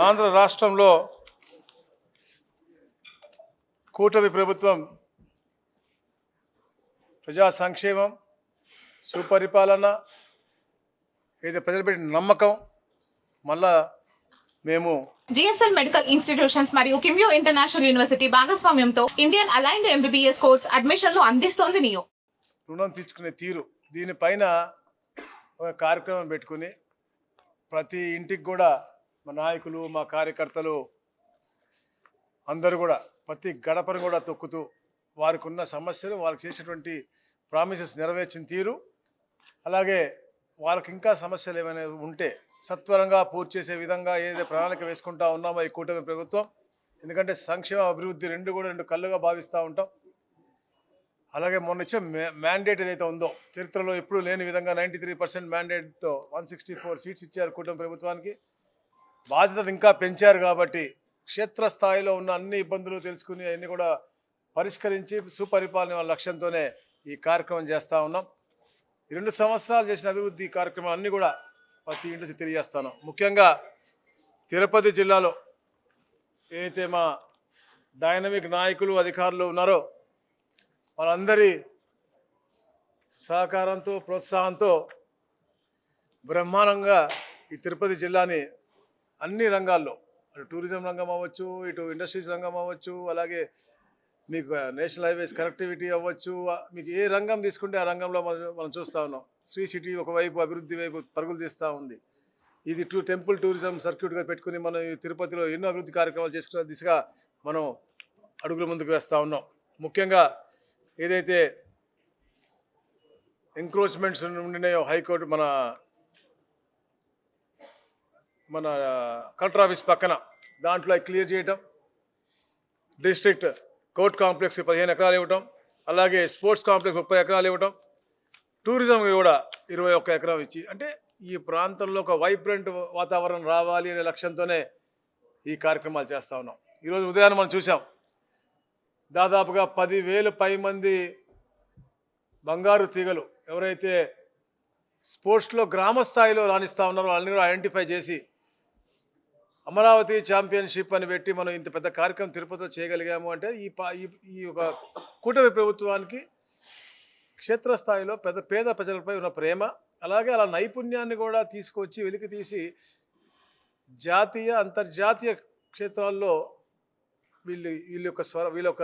ఆంధ్ర రాష్ట్రంలో కూటమి ప్రభుత్వం ప్రజా సంక్షేమం, సుపరిపాలన, ఏదో ప్రజలు పెట్టిన నమ్మకం మళ్ళా మేము జిఎస్ఎల్ మెడికల్ ఇన్స్టిట్యూషన్స్ మరియు కిమ్యూ ఇంటర్నేషనల్ యూనివర్సిటీ భాగస్వామ్యంతో ఇండియన్ అలైన్డ్ ఎంబీబీఎస్ కోర్స్ అడ్మిషన్లు అందిస్తోంది నియో. రుణం తీర్చుకునే తీరు దీనిపైన ఒక కార్యక్రమం పెట్టుకుని ప్రతి ఇంటికి కూడా మా నాయకులు, మా కార్యకర్తలు అందరూ కూడా ప్రతి గడపను కూడా తొక్కుతూ వారికి ఉన్న సమస్యలు, వారికి చేసేటువంటి ప్రామిసెస్ నెరవేర్చిన తీరు, అలాగే వాళ్ళకి ఇంకా సమస్యలు ఏమైనా ఉంటే సత్వరంగా పూర్తి చేసే విధంగా ఏదైతే ప్రణాళిక వేసుకుంటా ఉన్నామో ఈ కూటమి ప్రభుత్వం. ఎందుకంటే సంక్షేమ అభివృద్ధి రెండు కళ్ళుగా భావిస్తూ ఉంటాం. అలాగే మొన్న ఇచ్చిన మ్యాండేట్ ఏదైతే ఉందో చరిత్రలో ఎప్పుడూ లేని విధంగా 93% మ్యాండేట్తో 164 సీట్స్ ఇచ్చారు కూటమి ప్రభుత్వానికి. బాధ్యత ఇంకా పెంచారు కాబట్టి క్షేత్రస్థాయిలో ఉన్న అన్ని ఇబ్బందులు తెలుసుకుని అన్నీ కూడా పరిష్కరించి సుపరిపాలన లక్ష్యంతోనే ఈ కార్యక్రమం చేస్తూ ఉన్నాం. ఈ 2 సంవత్సరాలు చేసిన అభివృద్ధి కార్యక్రమాలు అన్నీ కూడా ప్రతి ఇంటికి తెలియజేస్తాను. ముఖ్యంగా తిరుపతి జిల్లాలో ఏదైతే మా డైనమిక్ నాయకులు, అధికారులు ఉన్నారో వాళ్ళందరి సహకారంతో, ప్రోత్సాహంతో బ్రహ్మాండంగా ఈ తిరుపతి జిల్లాని అన్ని రంగాల్లో, అటు టూరిజం రంగం అవ్వచ్చు, ఇటు ఇండస్ట్రీస్ రంగం అవ్వచ్చు, అలాగే మీకు నేషనల్ హైవేస్ కనెక్టివిటీ అవ్వచ్చు, మీకు ఏ రంగం తీసుకుంటే ఆ రంగంలో మనం చూస్తూ ఉన్నాం. శ్రీ సిటీ ఒకవైపు అభివృద్ధి వైపు పరుగులు తీస్తూ ఉంది. ఇది టెంపుల్ టూరిజం సర్క్యూట్గా పెట్టుకుని మనం ఈ తిరుపతిలో ఎన్నో అభివృద్ధి కార్యక్రమాలు చేసుకునే దిశగా మనం అడుగులు ముందుకు వేస్తూ ఉన్నాం. ముఖ్యంగా ఏదైతే ఎంక్రోచ్మెంట్స్ ఉండినాయో హైకోర్టు మన కలెక్టర్ ఆఫీస్ పక్కన దాంట్లో క్లియర్ చేయటం, డిస్ట్రిక్ట్ కోర్ట్ కాంప్లెక్స్ 15 ఎకరాలు ఇవ్వటం, అలాగే స్పోర్ట్స్ కాంప్లెక్స్ 30 ఎకరాలు ఇవ్వటం, టూరిజం కూడా 21 ఎకరం ఇచ్చి, అంటే ఈ ప్రాంతంలో ఒక వైబ్రెంట్ వాతావరణం రావాలి అనే లక్ష్యంతోనే ఈ కార్యక్రమాలు చేస్తూ ఉన్నాం. ఈరోజు ఉదయాన్నే మనం చూసాం, దాదాపుగా 10,000 పై మంది బంగారు తీగలు ఎవరైతే స్పోర్ట్స్లో గ్రామ స్థాయిలో రాణిస్తూ ఉన్నారో వాళ్ళని కూడా ఐడెంటిఫై చేసి అమరావతి ఛాంపియన్షిప్ అని పెట్టి మనం ఇంత పెద్ద కార్యక్రమం తిరుపతిలో చేయగలిగాము. అంటే ఈ ఒక కూటమి ప్రభుత్వానికి క్షేత్రస్థాయిలో పేద ప్రజలపై ఉన్న ప్రేమ, అలాగే అలా నైపుణ్యాన్ని కూడా తీసుకొచ్చి వెలికి తీసి జాతీయ, అంతర్జాతీయ క్షేత్రాల్లో వీళ్ళ యొక్క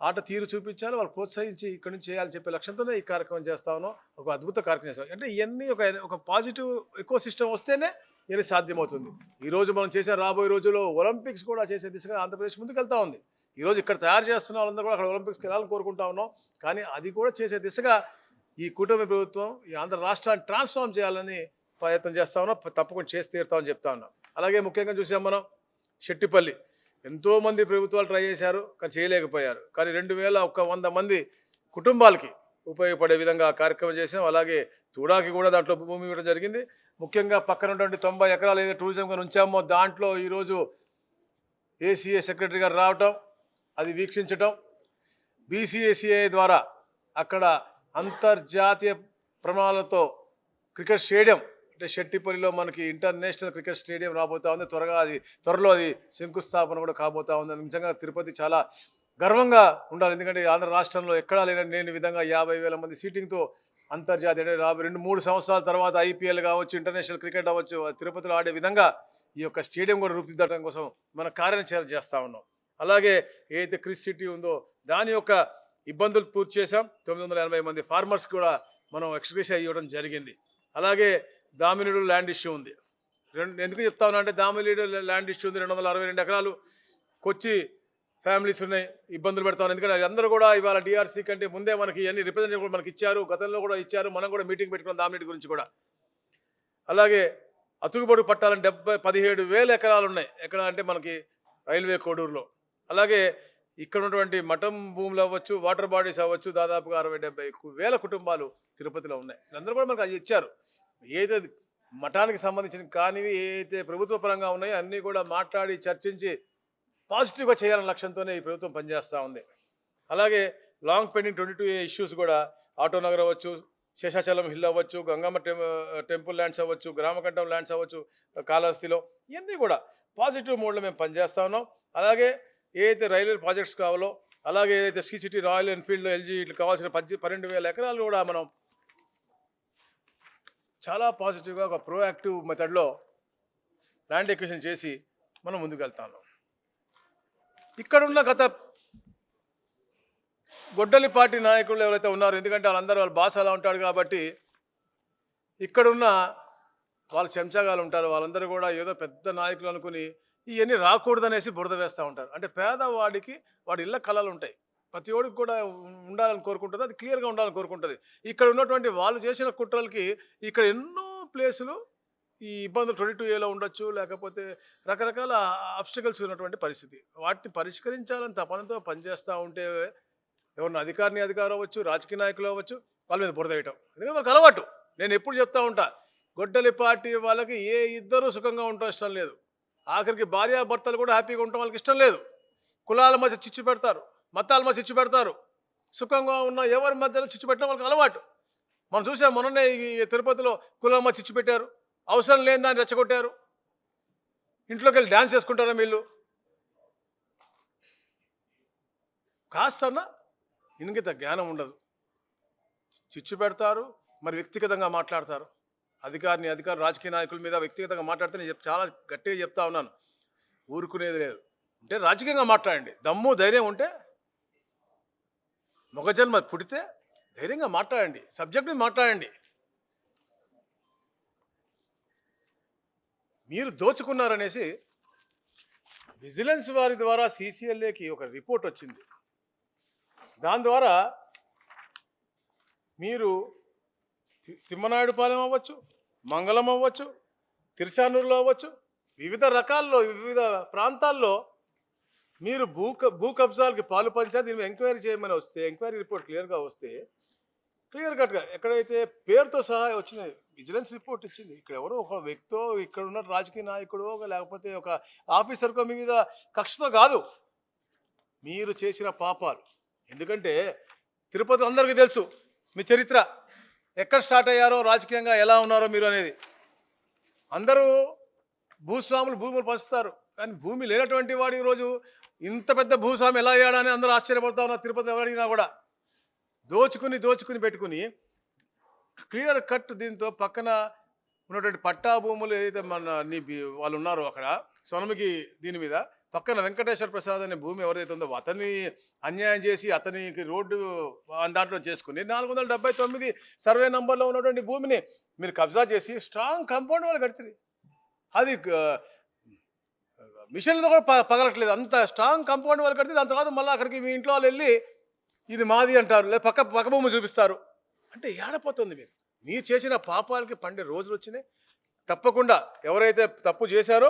ఆట తీరు చూపించాలి, వాళ్ళు ప్రోత్సహించి ఇక్కడి నుంచి చేయాలని చెప్పే లక్ష్యంతోనే ఈ కార్యక్రమం చేస్తా ఉన్నాం. ఒక అద్భుత కార్యక్రమం చేస్తాం. అంటే ఇవన్నీ ఒక పాజిటివ్ ఎకో సిస్టమ్ వస్తేనే ఇది సాధ్యమవుతుంది. ఈరోజు మనం చేసే రాబోయే రోజుల్లో ఒలింపిక్స్ కూడా చేసే దిశగా ఆంధ్రప్రదేశ్ ముందుకు వెళ్తూ ఉంది. ఈరోజు ఇక్కడ తయారు చేస్తున్న వాళ్ళందరూ కూడా అక్కడ ఒలింపిక్స్కి వెళ్ళాలని కోరుకుంటా ఉన్నాం. కానీ అది కూడా చేసే దిశగా ఈ కూటమి ప్రభుత్వం ఈ ఆంధ్ర రాష్ట్రాన్ని ట్రాన్స్ఫార్మ్ చేయాలని ప్రయత్నం చేస్తూ ఉన్నాం. తప్పకుండా చేసి తీరుతామని చెప్తా ఉన్నాం. అలాగే ముఖ్యంగా చూసాం మనం షెట్టిపల్లి, ఎంతోమంది ప్రభుత్వాలు ట్రై చేశారు కానీ చేయలేకపోయారు. కానీ 2,100 మంది కుటుంబాలకి ఉపయోగపడే విధంగా కార్యక్రమం చేసాం. అలాగే తూడాకి కూడా దాంట్లో భూమి ఇవ్వడం జరిగింది. ముఖ్యంగా పక్కన ఉన్నటువంటి 90 ఎకరాలు ఏదైతే టూరిజంగా ఉంచామో దాంట్లో ఈరోజు ఏసీఏ సెక్రటరీ గారు రావటం, అది వీక్షించటం, బీసీఏసీఐ ద్వారా అక్కడ అంతర్జాతీయ ప్రమాణాలతో క్రికెట్ స్టేడియం, అంటే షెట్టిపల్లిలో మనకి ఇంటర్నేషనల్ క్రికెట్ స్టేడియం రాబోతా ఉంది. త్వరలో అది శంకుస్థాపన కూడా కాబోతా ఉంది. నిజంగా తిరుపతి చాలా గర్వంగా ఉండాలి. ఎందుకంటే ఆంధ్ర రాష్ట్రంలో ఎక్కడా లేని విధంగా 50,000 మంది సీటింగ్తో అంతర్జాతీయ 2-3 సంవత్సరాల తర్వాత ఐపీఎల్ కావచ్చు, ఇంటర్నేషనల్ క్రికెట్ అవ్వచ్చు, తిరుపతిలో ఆడే విధంగా ఈ యొక్క స్టేడియం కూడా రూపుదిద్దడం కోసం మన కార్యాచరణ చేస్తూ ఉన్నాం. అలాగే ఏదైతే క్రిస్ సిటీ ఉందో దాని యొక్క ఇబ్బందులు పూర్తి చేశాం. 980 మంది ఫార్మర్స్ కూడా మనం ఎక్స్గ్రేషియా ఇవ్వడం జరిగింది. అలాగే దామినీడు ల్యాండ్ ఇష్యూ ఉంది. ఎందుకు చెప్తా ఉన్నా అంటే దామినీడు ల్యాండ్ ఇష్యూ ఉంది. 262 ఎకరాలు కొచ్చి ఫ్యామిలీస్ ఉన్నాయి, ఇబ్బందులు పెడతా ఉన్నాయి. ఎందుకంటే అందరూ కూడా ఇవాళ డిఆర్సీ కంటే ముందే మనకి అన్ని రిప్రజెంటేటివ్ కూడా మనకి ఇచ్చారు, గతంలో కూడా ఇచ్చారు. మనం కూడా మీటింగ్ పెట్టుకున్నాం దామినీడు గురించి కూడా. అలాగే అతుకుబడు పట్టాలని 17,000 ఎకరాలు ఉన్నాయి. ఎక్కడ అంటే మనకి రైల్వే కోడూరులో. అలాగే ఇక్కడ ఉన్నటువంటి మఠం భూములు అవ్వచ్చు, వాటర్ బాడీస్ అవ్వచ్చు, దాదాపుగా 60-70,000 కుటుంబాలు తిరుపతిలో ఉన్నాయి. అందరూ కూడా మనకు అది ఇచ్చారు. ఏదైతే మఠానికి సంబంధించిన కానివి ఏదైతే ప్రభుత్వ పరంగా ఉన్నాయో అన్నీ కూడా మాట్లాడి చర్చించి పాజిటివ్గా చేయాలనే లక్ష్యంతోనే ఈ ప్రభుత్వం పనిచేస్తూ ఉంది. అలాగే లాంగ్ పెండింగ్ 22A ఇష్యూస్ కూడా ఆటోనగర్ అవ్వచ్చు, శేషాచలం హిల్ అవ్వచ్చు, గంగమ్మ టెంపుల్ ల్యాండ్స్ అవ్వచ్చు, గ్రామకంఠం ల్యాండ్స్ అవ్వచ్చు, కాళహస్తిలో, ఇవన్నీ కూడా పాజిటివ్ మోడ్లో మేము పనిచేస్తా ఉన్నాం. అలాగే ఏదైతే రైల్వే ప్రాజెక్ట్స్ కావాలో, అలాగే ఏదైతే సిటీ రాయల్ ఎన్ఫీల్డ్ ఎల్జీ ఇట్లా కావాల్సిన 12,000 ఎకరాలు కూడా మనం చాలా పాజిటివ్గా ఒక ప్రోయాక్టివ్ మెథడ్లో ల్యాండ్ ఎక్విజిషన్ చేసి మనం ముందుకు వెళ్తా ఉన్నాం. ఇక్కడున్న గత గొడ్డలి పార్టీ నాయకులు ఎవరైతే ఉన్నారో, ఎందుకంటే వాళ్ళ బాస్ అలా ఉంటాడు కాబట్టి ఇక్కడున్న వాళ్ళ చెంచాగాలు ఉంటారు, వాళ్ళందరూ కూడా ఏదో పెద్ద నాయకులు అనుకుని ఇవన్నీ రాకూడదనేసి బురద వేస్తూ ఉంటారు. అంటే పేదవాడికి వాడి ఇళ్ళ కళలు ఉంటాయి, ప్రతి ఒడికి కూడా ఉండాలని కోరుకుంటుంది, అది క్లియర్గా ఉండాలని కోరుకుంటుంది. ఇక్కడ ఉన్నటువంటి వాళ్ళు చేసిన కుట్రలకి ఇక్కడ ఎన్నో ప్లేసులు ఈ ఇబ్బందులు 22A ఉండొచ్చు, లేకపోతే రకరకాల అబ్స్టికల్స్ ఉన్నటువంటి పరిస్థితి. వాటిని పరిష్కరించాలని తపనతో పనిచేస్తూ ఉంటే ఎవరిని అధికారం అవ్వచ్చు, రాజకీయ నాయకులు అవ్వచ్చు, వాళ్ళ మీద బురద వేయటం. ఎందుకంటే వాళ్ళకి అలవాటు. నేను ఎప్పుడు చెప్తా ఉంటా, గొడ్డలి పార్టీ వాళ్ళకి ఏ ఇద్దరు సుఖంగా ఉండటం ఇష్టం లేదు, ఆఖరికి భార్యాభర్తలు కూడా హ్యాపీగా ఉండటం వాళ్ళకి ఇష్టం లేదు. కులాల మధ్య చిచ్చు పెడతారు, మతాల మధ్య చిచ్చు పెడతారు, సుఖంగా ఉన్న ఎవరి మధ్యలో చిచ్చు పెట్టడం వాళ్ళకి అలవాటు. మనం చూసాం, మొన్ననే ఈ తిరుపతిలో కులాల మధ్య చిచ్చు పెట్టారు, అవసరం లేని దాన్ని రెచ్చగొట్టారు. ఇంట్లోకి వెళ్ళి డ్యాన్స్ చేసుకుంటారా వీళ్ళు? కాస్తన్నా ఇంగిత జ్ఞానం ఉండదు, చిచ్చు పెడతారు, మరి వ్యక్తిగతంగా మాట్లాడతారు. అధికారు రాజకీయ నాయకుల మీద వ్యక్తిగతంగా మాట్లాడితే నేను చాలా గట్టిగా చెప్తా ఉన్నాను, ఊరుకునేది లేదు. అంటే రాజకీయంగా మాట్లాడండి, దమ్ము ధైర్యం ఉంటే, మొగజన్మ పుడితే ధైర్యంగా మాట్లాడండి, సబ్జెక్ట్ని మాట్లాడండి. మీరు దోచుకున్నారనేసి విజిలెన్స్ వారి ద్వారా CCLAకి ఒక రిపోర్ట్ వచ్చింది. దాని ద్వారా మీరు తిమ్మనాయుడుపాలెం అవ్వచ్చు, మంగళం అవ్వచ్చు, తిరుచానూరులో అవ్వచ్చు, వివిధ రకాల్లో వివిధ ప్రాంతాల్లో మీరు భూ కబ్జాలకి పాలు పంచా దీని ఎంక్వైరీ చేయమని వస్తే, ఎంక్వైరీ రిపోర్ట్ క్లియర్గా వస్తే, క్లియర్ కట్గా ఎక్కడైతే పేరుతో సహా వచ్చిన విజిలెన్స్ రిపోర్ట్ ఇచ్చింది. ఇక్కడ ఎవరో ఒక వ్యక్తో, ఇక్కడ ఉన్న రాజకీయ నాయకుడు, లేకపోతే ఒక ఆఫీసర్కో మీ మీద కక్షతో కాదు, మీరు చేసిన పాపాలు. ఎందుకంటే తిరుపతి అందరికీ తెలుసు మీ చరిత్ర, ఎక్కడ స్టార్ట్ అయ్యారో, రాజకీయంగా ఎలా ఉన్నారో మీరు అనేది. అందరూ భూస్వాములు భూములు పంచుతారు, కానీ భూమి లేనటువంటి వాడు ఈరోజు ఇంత పెద్ద భూస్వామి ఎలా అయ్యాడని అందరూ ఆశ్చర్యపడతా ఉన్నారు. తిరుపతి ఎవరడిగినా కూడా దోచుకుని పెట్టుకుని క్లియర్ కట్. దీంతో పక్కన ఉన్నటువంటి పట్టా భూములు ఏదైతే వాళ్ళు ఉన్నారో అక్కడ సొనమికి దీని మీద పక్కన వెంకటేశ్వర ప్రసాద్ అనే భూమి ఎవరైతే ఉందో అతన్ని అన్యాయం చేసి అతనికి రోడ్డు దాంట్లో చేసుకుని 479 సర్వే నంబర్లో ఉన్నటువంటి భూమిని మీరు కబ్జా చేసి స్ట్రాంగ్ కాంపౌండ్ వాళ్ళు కడుతుంది. అది మిషన్లతో కూడా పగలట్లేదు, అంత స్ట్రాంగ్ కాంపౌండ్ వాళ్ళు కడితే దాని తర్వాత మళ్ళీ అక్కడికి మీ ఇంట్లో వాళ్ళు వెళ్ళి ఇది మాది అంటారు, లేదా పక్క భూమి చూపిస్తారు. అంటే ఏడపోతుంది మీరు చేసిన పాపాలకి పండే రోజులు వచ్చినాయి. తప్పకుండా ఎవరైతే తప్పు చేశారో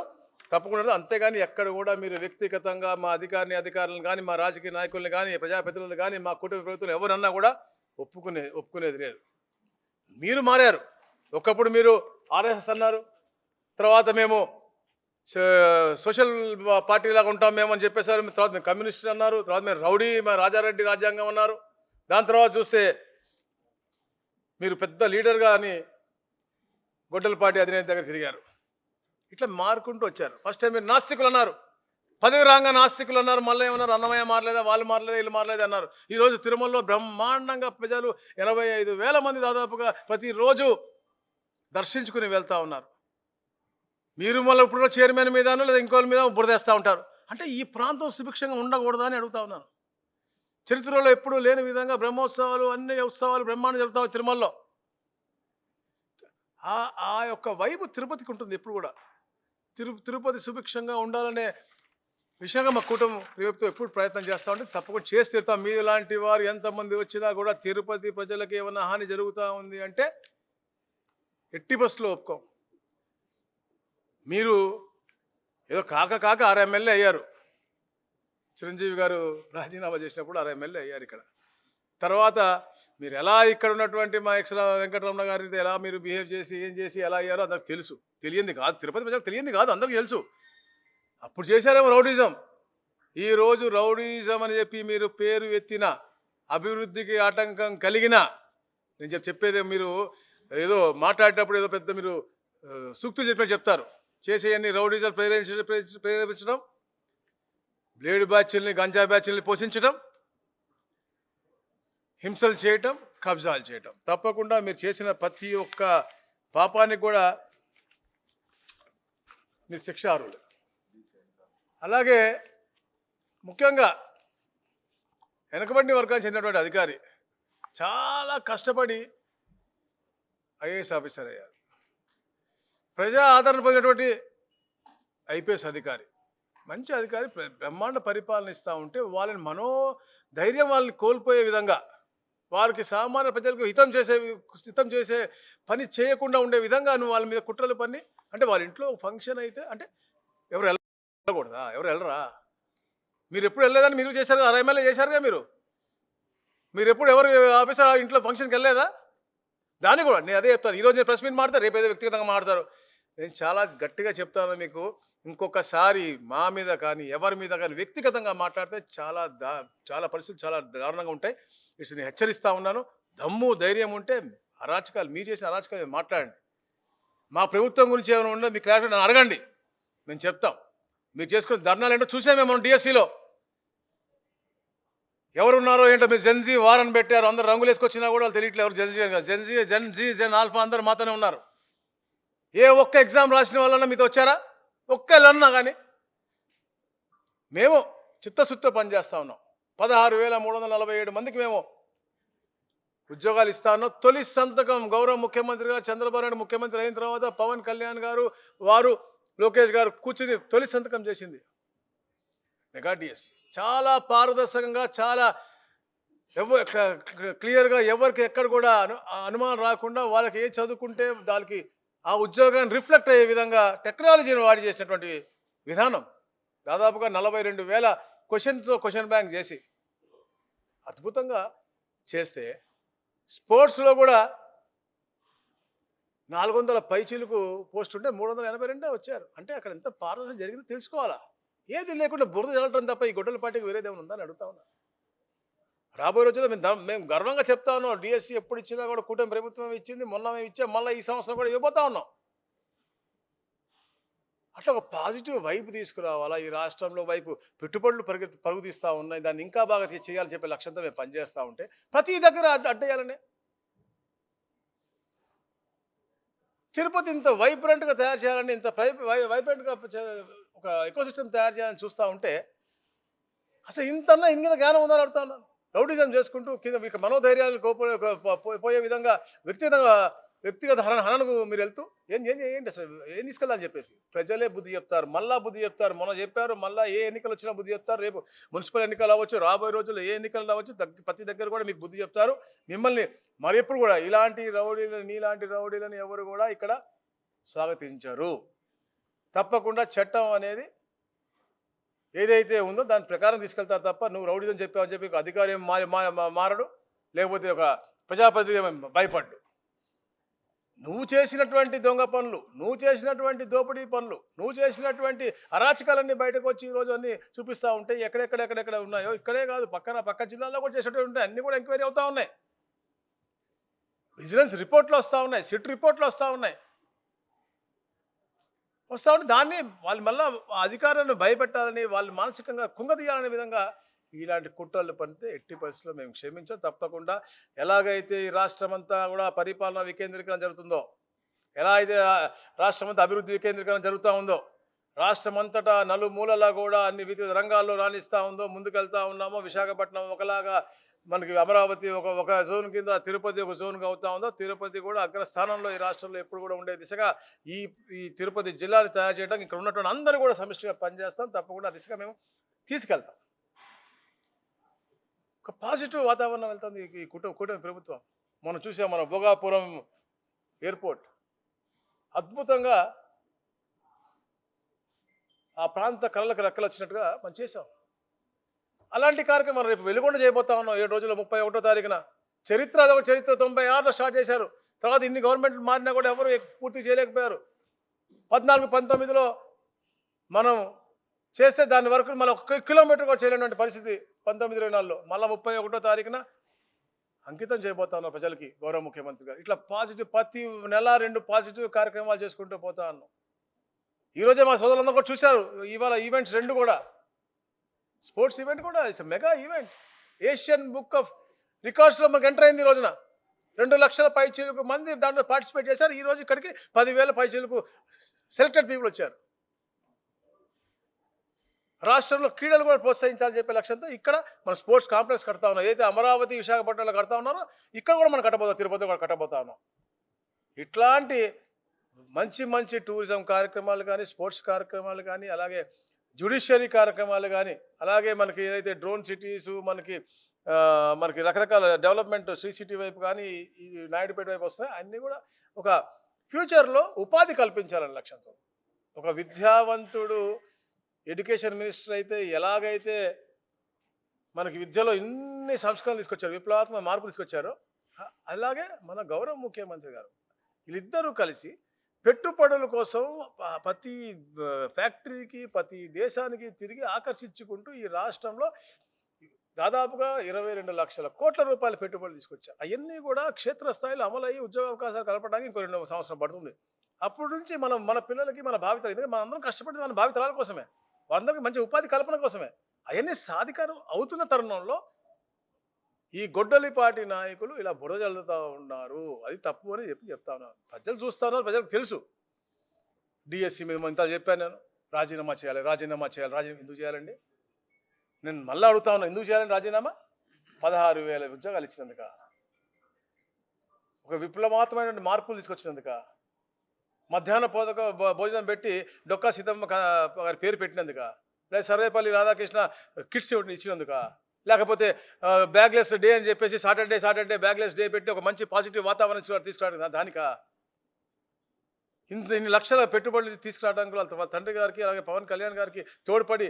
తప్పకుండా, అంతేగాని ఎక్కడ కూడా మీరు వ్యక్తిగతంగా మా అధికారులను కానీ, మా రాజకీయ నాయకుల్ని కానీ, ప్రజాప్రతినిధులను కానీ, మా కుటుంబ ప్రభుత్వం ఎవరన్నా కూడా ఒప్పుకునేది లేదు. మీరు మారారు. ఒకప్పుడు మీరు RSS అన్నారు, తర్వాత మేము సోషల్ పార్టీ లాగా ఉంటాం మేము అని చెప్పేసారు, తర్వాత మేము కమ్యూనిస్ట్ అన్నారు, తర్వాత మేము రౌడీ, మా రాజారెడ్డి రాజ్యాంగం అన్నారు. దాని తర్వాత చూస్తే మీరు పెద్ద లీడర్గా అని గొడ్డల పార్టీ అధినేత దగ్గర తిరిగారు. ఇట్లా మారుకుంటూ వచ్చారు. ఫస్ట్ టైం మీరు నాస్తికులు అన్నారు, పదవి రాగా నాస్తికులు అన్నారు, మళ్ళీ ఏమన్నారు, అన్నమయ్య మారలేదా, వాళ్ళు మారలేదా, వీళ్ళు మారలేదా అన్నారు. ఈరోజు తిరుమలలో బ్రహ్మాండంగా ప్రజలు 85,000 మంది దాదాపుగా ప్రతిరోజు దర్శించుకుని వెళ్తూ ఉన్నారు. మీరు మళ్ళీ ఇప్పుడు చైర్మన్ మీదనో లేదా ఇంకోళ్ళ మీద బురదేస్తూ ఉంటారు. అంటే ఈ ప్రాంతం సుభిక్షంగా ఉండకూడదా అని అడుగుతా ఉన్నాను. చరిత్రలో ఎప్పుడూ లేని విధంగా బ్రహ్మోత్సవాలు, అన్ని ఉత్సవాలు బ్రహ్మాండం జరుగుతాయి తిరుమలలో. ఆ యొక్క వైపు తిరుపతికి ఉంటుంది ఎప్పుడు కూడా. తిరుపతి సుభిక్షంగా ఉండాలనే విషయంగా మా కుటుంబం ప్రభుత్వం ఎప్పుడు ప్రయత్నం చేస్తూ ఉంటే తప్పకుండా చేసి తీరుతాం. మీ లాంటి వారు ఎంతమంది వచ్చినా కూడా తిరుపతి ప్రజలకు ఏమైనా హాని జరుగుతూ ఉంది అంటే ఎట్టి బస్సులో ఒప్పుకోం. మీరు ఏదో కాక 6 ఎమ్మెల్యే అయ్యారు. చిరంజీవి గారు రాజీనామా చేసినప్పుడు 6 ఎమ్మెల్యే అయ్యారు ఇక్కడ. తర్వాత మీరు ఎలా ఇక్కడ ఉన్నటువంటి మా వెంకటరమణ గారితో ఎలా మీరు బిహేవ్ చేసి ఏం చేసి ఎలా అయ్యారో అందరికి తెలుసు. తెలియంది కాదు, తిరుపతి ప్రజలకు తెలియంది కాదు, అందరికీ తెలుసు. అప్పుడు చేశారేమో రౌడీజం. ఈరోజు రౌడీజం అని చెప్పి మీరు పేరు ఎత్తిన, అభివృద్ధికి ఆటంకం కలిగిన, నేను చెప్పేది మీరు ఏదో మాట్లాడేటప్పుడు ఏదో పెద్ద మీరు సూక్తులు చెప్పినట్టు చెప్తారు. చేసేయన్ని రౌడీజాలు ప్రేరేపించడం, బ్లేడ్ బ్యాచ్ల్ని గంజా బ్యాచ్ల్ని పోషించడం, హింసలు చేయటం, కబ్జాలు చేయటం. తప్పకుండా మీరు చేసిన ప్రతి ఒక్క పాపానికి కూడా మీరు శిక్షార్హులు. అలాగే ముఖ్యంగా వెనకబడిన వర్గానికి చెందినటువంటి అధికారి చాలా కష్టపడి ఐఏఎస్ ఆఫీసర్ అయ్యారు. ప్రజా ఆదరణ పొందినటువంటి ఐపీఎస్ అధికారి, మంచి అధికారి, బ్రహ్మాండ పరిపాలన ఇస్తూ ఉంటే వాళ్ళని ధైర్యం వాళ్ళని కోల్పోయే విధంగా, వారికి సామాన్య ప్రజలకు హితం చేసే పని చేయకుండా ఉండే విధంగా నువ్వు వాళ్ళ మీద కుట్రలు పని. అంటే వాళ్ళ ఇంట్లో ఫంక్షన్ అయితే అంటే ఎవరు వెళ్ళకూడదా? ఎవరు వెళ్ళరా? మీరు ఎప్పుడు వెళ్ళలేదని మీరు చేశారు, ఎమ్మెల్యే చేశారుగా. మీరు ఎప్పుడు ఎవరు ఆఫీసర్ ఇంట్లో ఫంక్షన్కి వెళ్ళలేదా? దాన్ని కూడా నేను అదే చెప్తాను. ఈరోజు నేను ప్రెస్ మీట్ మాడతారు, రేపు ఏదో వ్యక్తిగతంగా మాడతారు. నేను చాలా గట్టిగా చెప్తాను మీకు, ఇంకొకసారి మా మీద కానీ ఎవరి మీద కానీ వ్యక్తిగతంగా మాట్లాడితే చాలా పరిస్థితులు చాలా దారుణంగా ఉంటాయి. ఇట్స్ నేను హెచ్చరిస్తూ ఉన్నాను. దమ్ము ధైర్యం ఉంటే అరాచకాలు, మీరు చేసిన అరాచకాలు మాట్లాడండి. మా ప్రభుత్వం గురించి ఏమైనా ఉండో మీ క్లారిటీ నన్ను అడగండి, మేము చెప్తాం. మీరు చేసుకున్న ధర్నాలు ఏంటో చూసామే మనం డిఎస్సిలో. ఎవరున్నారో ఏంటో మీరు జెన్జీ వారని పెట్టారు, అందరు రంగులు వేసుకొచ్చినా కూడా వాళ్ళు తెలియట్లేదు ఎవరు జెన్జీ జెన్ ఆల్ఫా అందరు మాతోనే ఉన్నారు. ఏ ఒక్క ఎగ్జామ్ రాసిన వాళ్ళన్నా మీతో వచ్చారా? ఒక్కళ్ళన్నా కానీ. మేము చిత్తశుద్ధితో పనిచేస్తూ ఉన్నాం. 16,347 మందికి మేము ఉద్యోగాలు ఇస్తా ఉన్నాం. తొలి సంతకం గౌరవ ముఖ్యమంత్రిగా చంద్రబాబు నాయుడు ముఖ్యమంత్రి అయిన తర్వాత పవన్ కళ్యాణ్ గారు, వారు లోకేష్ గారు కూర్చుని తొలి సంతకం చేసింది మెగా డిఎస్సి. చాలా పారదర్శకంగా, చాలా క్లియర్గా, ఎవరికి ఎక్కడ కూడా అనుమానం రాకుండా, వాళ్ళకి ఏ చదువుకుంటే దానికి ఆ ఉద్యోగాన్ని రిఫ్లెక్ట్ అయ్యే విధంగా టెక్నాలజీని వాడి చేసినటువంటి విధానం. దాదాపుగా 42,000 క్వశ్చన్ బ్యాంక్ చేసి అద్భుతంగా చేస్తే, స్పోర్ట్స్లో కూడా 400 పైచీలకు పోస్ట్ ఉంటే 382 వచ్చారు. అంటే అక్కడ ఎంత పారదర్శన జరిగిందో తెలుసుకోవాలా. ఏది లేకుండా బురద చల్లటం తప్ప ఈ గొడ్డల పార్టీకి వేరేదేమైనా ఉందని అడుగుతా ఉన్నా. రాబోయే రోజుల్లో మేము గర్వంగా చెప్తా ఉన్నాం. డిఎస్సి ఎప్పుడు ఇచ్చినా కూడా కూటమి ప్రభుత్వం ఇచ్చింది, మొన్న మేము ఇచ్చాం, మళ్ళీ ఈ సంవత్సరం కూడా ఇవ్వబోతా ఉన్నాం. అట్లా ఒక పాజిటివ్ వైపు తీసుకురావాలా. ఈ రాష్ట్రంలో వైపు పెట్టుబడులు పరుగు తీస్తూ ఉన్నాయి, దాన్ని ఇంకా బాగా చేయాలని చెప్పే లక్ష్యంతో మేము పనిచేస్తూ ఉంటే ప్రతి దగ్గర అడ్డేయాలనే. తిరుపతి ఇంత వైబ్రెంట్గా తయారు చేయాలని, ఇంత వైబ్రెంట్గా ఒక ఎకోసిస్టమ్ తయారు చేయాలని చూస్తూ ఉంటే అసలు ఇంత జ్ఞానం ఉందని అడుగుతా ఉన్నాను. రౌడిజం చేసుకుంటూ కింద మీకు మనోధైర్యాలు పోయే విధంగా వ్యక్తిగత హననకు మీరు వెళ్తూ ఏంటి అసలు ఏం తీసుకెళ్ళాలని చెప్పేసి ప్రజలే బుద్ధి చెప్తారు, మళ్ళా బుద్ధి చెప్తారు. మొన్న చెప్పారు, మళ్ళీ ఏ ఎన్నికలు వచ్చినా బుద్ధి చెప్తారు. రేపు మున్సిపల్ ఎన్నికలు అవ్వచ్చు, రాబోయే రోజుల్లో ఏ ఎన్నికలు అవ్వచ్చు, ప్రతి దగ్గర కూడా మీకు బుద్ధి చెప్తారు. మిమ్మల్ని మరి ఎప్పుడు కూడా ఇలాంటి రౌడీలను, నీలాంటి రౌడీలను ఎవరు కూడా ఇక్కడ స్వాగతించరు. తప్పకుండా చట్టం అనేది ఏదైతే ఉందో దాని ప్రకారం తీసుకెళ్తారు తప్ప నువ్వు రౌడీజం చెప్పావని చెప్పి ఒక అధికారి మారడు, లేకపోతే ఒక ప్రజాప్రతినిధి భయపడ్డు. నువ్వు చేసినటువంటి దొంగ పనులు, నువ్వు చేసినటువంటి దోపిడీ పనులు, నువ్వు చేసినటువంటి అరాచకాలన్నీ బయటకు వచ్చి ఈరోజు అన్నీ చూపిస్తూ ఉంటే ఎక్కడెక్కడ ఉన్నాయో, ఇక్కడే కాదు పక్క జిల్లాల్లో కూడా చేసేటువంటి ఉంటాయి, అన్నీ కూడా ఎంక్వైరీ అవుతూ ఉన్నాయి. విజిలెన్స్ రిపోర్ట్లు వస్తూ ఉన్నాయి, సిట్ రిపోర్ట్లు వస్తూ ఉన్నాయి. ఉంటే దాన్ని వాళ్ళు మళ్ళీ అధికారులను భయపెట్టాలని, వాళ్ళు మానసికంగా కుంగదీయాలనే విధంగా ఇలాంటి కుట్రలు పనితే ఎట్టి పరిస్థితుల్లో మేము క్షమించాం. తప్పకుండా ఎలాగైతే ఈ రాష్ట్రం అంతా కూడా పరిపాలన వికేంద్రీకరణ జరుగుతుందో, ఎలా అయితే రాష్ట్రం అంతా అభివృద్ధి వికేంద్రీకరణ జరుగుతూ ఉందో, రాష్ట్రం అంతటా నలుమూలలా కూడా అన్ని వివిధ రంగాల్లో రాణిస్తూ ఉందో, ముందుకెళ్తూ ఉన్నామో, విశాఖపట్నం ఒకలాగా మనకి అమరావతి ఒక జోన్ కింద, తిరుపతి ఒక జోన్గా అవుతా ఉందో, తిరుపతి కూడా అగ్రస్థానంలో ఈ రాష్ట్రంలో ఎప్పుడు కూడా ఉండే దిశగా ఈ తిరుపతి జిల్లాని తయారు చేయడానికి ఇక్కడ ఉన్నటువంటి అందరూ కూడా సమిష్టిగా పనిచేస్తాం. తప్పకుండా ఆ దిశగా మేము తీసుకెళ్తాం. ఒక పాజిటివ్ వాతావరణం వెళ్తుంది ఈ కూటమి ప్రభుత్వం. మనం చూసాం, మన భోగాపురం ఎయిర్పోర్ట్ అద్భుతంగా ఆ ప్రాంత కళలకు రెక్కలు వచ్చినట్టుగా మనం చేసాం. అలాంటి కార్యక్రమం రేపు వెలుగొండ చేయబోతా ఉన్నాం 7 రోజుల 31వ తారీఖున. అదొక చరిత్ర 96లో స్టార్ట్ చేశారు. తర్వాత ఇన్ని గవర్నమెంట్లు మారినా కూడా ఎవరు పూర్తి చేయలేకపోయారు. 14-19లో మనం చేస్తే దాని వరకు మళ్ళీ 1 కిలోమీటర్ కూడా చేయలేనటువంటి పరిస్థితి 19-24లో. మళ్ళీ 31వ తారీఖున అంకితం చేయబోతా ఉన్నాం ప్రజలకి గౌరవ ముఖ్యమంత్రి గారు. ఇట్లా పాజిటివ్ ప్రతి నెల 2 పాజిటివ్ కార్యక్రమాలు చేసుకుంటూ పోతా ఉన్నాం. ఈరోజే మా సోదరులందరూ కూడా చూశారు ఇవాళ ఈవెంట్స్ రెండు కూడా. స్పోర్ట్స్ ఈవెంట్ కూడా it's mega event. Asian book of రికార్డ్స్లో మనకు ఎంటర్ అయింది ఈ రోజున. 2 లక్షల పైచీలకు మంది దాంట్లో పార్టిసిపేట్ చేశారు. ఈ రోజు ఇక్కడికి 10,000 పైచీలకు సెలెక్టెడ్ పీపుల్ వచ్చారు. రాష్ట్రంలో క్రీడలు కూడా ప్రోత్సహించాలని చెప్పే లక్ష్యంతో ఇక్కడ మన స్పోర్ట్స్ కాంప్లెక్స్ కడతా ఉన్నాం. ఏదైతే అమరావతి విశాఖపట్నంలో కడతా ఉన్నారో ఇక్కడ కూడా మనం కట్టబోతాం, తిరుపతిలో కూడా కట్టబోతా ఉన్నాం. ఇట్లాంటి మంచి మంచి టూరిజం కార్యక్రమాలు కానీ, స్పోర్ట్స్ కార్యక్రమాలు కానీ, అలాగే జ్యుడిషియరీ కార్యక్రమాలు కానీ, అలాగే మనకి ఏదైతే డ్రోన్ సిటీసు మనకి రకరకాల డెవలప్మెంట్ శ్రీ సిటీ వైపు కానీ ఈ నాయుడుపేట వైపు వస్తున్నాయి. అన్నీ కూడా ఒక ఫ్యూచర్లో ఉపాధి కల్పించాలని లక్ష్యంతో ఒక విద్యావంతుడు ఎడ్యుకేషన్ మినిస్టర్ అయితే ఎలాగైతే మనకి విద్యలో ఇన్ని సంస్కరణలు తీసుకొచ్చారు, విప్లవాత్మక మార్పులు తీసుకొచ్చారో, అలాగే మన గౌరవ ముఖ్యమంత్రి గారు వీళ్ళిద్దరూ కలిసి పెట్టుబడుల కోసం ప్రతి ఫ్యాక్టరీకి ప్రతి దేశానికి తిరిగి ఆకర్షించుకుంటూ ఈ రాష్ట్రంలో దాదాపుగా 22 లక్షల కోట్ల రూపాయల పెట్టుబడులు తీసుకొచ్చారు. అవన్నీ కూడా క్షేత్రస్థాయిలో అమలయ్యి ఉద్యోగ అవకాశాలు కలపడానికి ఇంకో 2 సంవత్సరం పడుతుంది. అప్పటి నుంచి మన పిల్లలకి మన భావితరాలు, ఎందుకంటే మన అందరం కష్టపడి మన భావితరాల కోసమే, వాళ్ళందరికీ మంచి ఉపాధి కల్పన కోసమే. అవన్నీ సాధికారం అవుతున్న తరుణంలో ఈ గొడ్డలిపాటి నాయకులు ఇలా బురద జల్లుతూ ఉన్నారు. అది తప్పు అని చెప్తా ఉన్నాను. ప్రజలు చూస్తా ఉన్నారు, ప్రజలకు తెలుసు. డిఎస్సి మీద ఇంత చెప్పాను నేను, రాజీనామా చేయాలి. రాజీనామా ఎందుకు చేయాలండి? నేను మళ్ళీ అడుగుతా ఉన్నాను, ఎందుకు చేయాలని రాజీనామా? 16,000 ఉద్యోగాలు ఇచ్చినందుక, ఒక విప్లవాత్మకమైన మార్పులు తీసుకొచ్చినందుక, మధ్యాహ్న భోజనం పెట్టి డొక్కా సీతమ్మ గారి పేరు పెట్టినందుక, లేదా సర్వేపల్లి రాధాకృష్ణ కిట్స్ ఇచ్చినందుక, లేకపోతే బ్యాగ్లెస్ డే అని చెప్పేసి సాటర్డే బ్యాగ్లెస్ డే పెట్టి ఒక మంచి పాజిటివ్ వాతావరణం తీసుకురావడానికి దానికా? ఇన్ని లక్షల పెట్టుబడులు తీసుకురావడానికి వాళ్ళ తండ్రి గారికి అలాగే పవన్ కళ్యాణ్ గారికి తోడ్పడి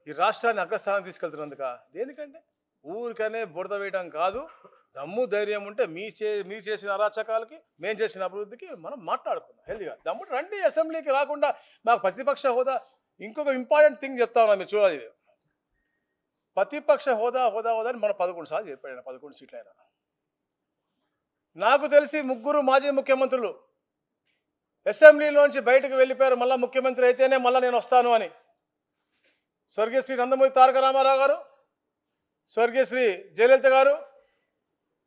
ఈ రాష్ట్రాన్ని అగ్రస్థానం తీసుకెళ్తున్నందుక? దేనికంటే ఊరికనే బురద వేయడం కాదు. దమ్ము ధైర్యం ఉంటే మీరు చేసిన అరాచకాలకి, మేము చేసిన అభివృద్ధికి మనం మాట్లాడుకుందాం హెల్దీగా. దమ్ము రండి అసెంబ్లీకి. రాకుండా మాకు ప్రతిపక్ష హోదా, ఇంకొక ఇంపార్టెంట్ థింగ్ చెప్తా ఉన్నా, మీరు చూడాలి. ప్రతిపక్ష హోదా అని మనం 11 సార్లు చెప్పాడు, 11 సీట్లు అయినా. నాకు తెలిసి 3 మాజీ ముఖ్యమంత్రులు అసెంబ్లీలోంచి బయటకు వెళ్ళిపోయారు. మళ్ళీ ముఖ్యమంత్రి అయితేనే మళ్ళీ నేను వస్తాను అని. స్వర్గీయ శ్రీ నందమూరి తారక రామారావు గారు, స్వర్గీయ శ్రీ జయలలిత గారు,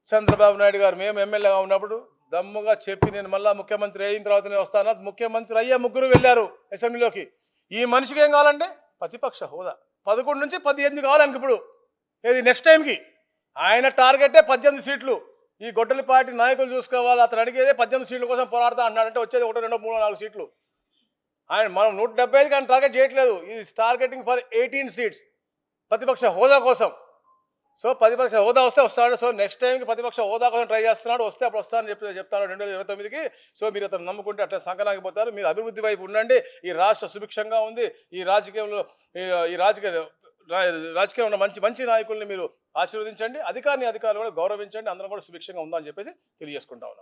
చంద్రబాబు నాయుడు గారు. మేము ఎమ్మెల్యేగా ఉన్నప్పుడు దమ్ముగా చెప్పి నేను మళ్ళీ ముఖ్యమంత్రి అయిన తర్వాత నేను వస్తాను. ముఖ్యమంత్రి అయ్యే 3 వెళ్ళారు అసెంబ్లీలోకి. ఈ మనిషికి ఏం కావాలంటే ప్రతిపక్ష హోదా. 11 నుంచి 18 కావాలండి ఇప్పుడు. ఏది నెక్స్ట్ టైంకి ఆయన టార్గెటే 18 సీట్లు. ఈ గొడ్డలిపాటి నాయకులు చూసుకోవాలి. అతను అడిగేదే 18 సీట్ల కోసం పోరాడతా అన్నాడంటే వచ్చేది 1, 2, 3, 4 సీట్లు. మనం 175 కానీ టార్గెట్ చేయట్లేదు. ఇది టార్గెటింగ్ ఫర్ 18 సీట్స్ ప్రతిపక్ష హోదా కోసం. సో ప్రతిపక్ష హోదా వస్తాడు. సో నెక్స్ట్ టైంకి ప్రతిపక్ష హోదా కోసం ట్రై చేస్తున్నాడు. వస్తే అప్పుడు వస్తానని చెప్తాను 2029కి. సో మీరు అతను నమ్ముకుంటే అట్లా సంకనాగిపోతారు. మీరు అభివృద్ధి వైపు ఉండండి. ఈ రాష్ట్ర సుభిక్షంగా ఉంది. ఈ రాజకీయంలో ఉన్న మంచి నాయకుల్ని మీరు ఆశీర్వదించండి. అధికారులు కూడా గౌరవించండి. అందరం కూడా సుభిక్షంగా ఉందని చెప్పేసి తెలియజేసుకుంటా ఉన్నాం.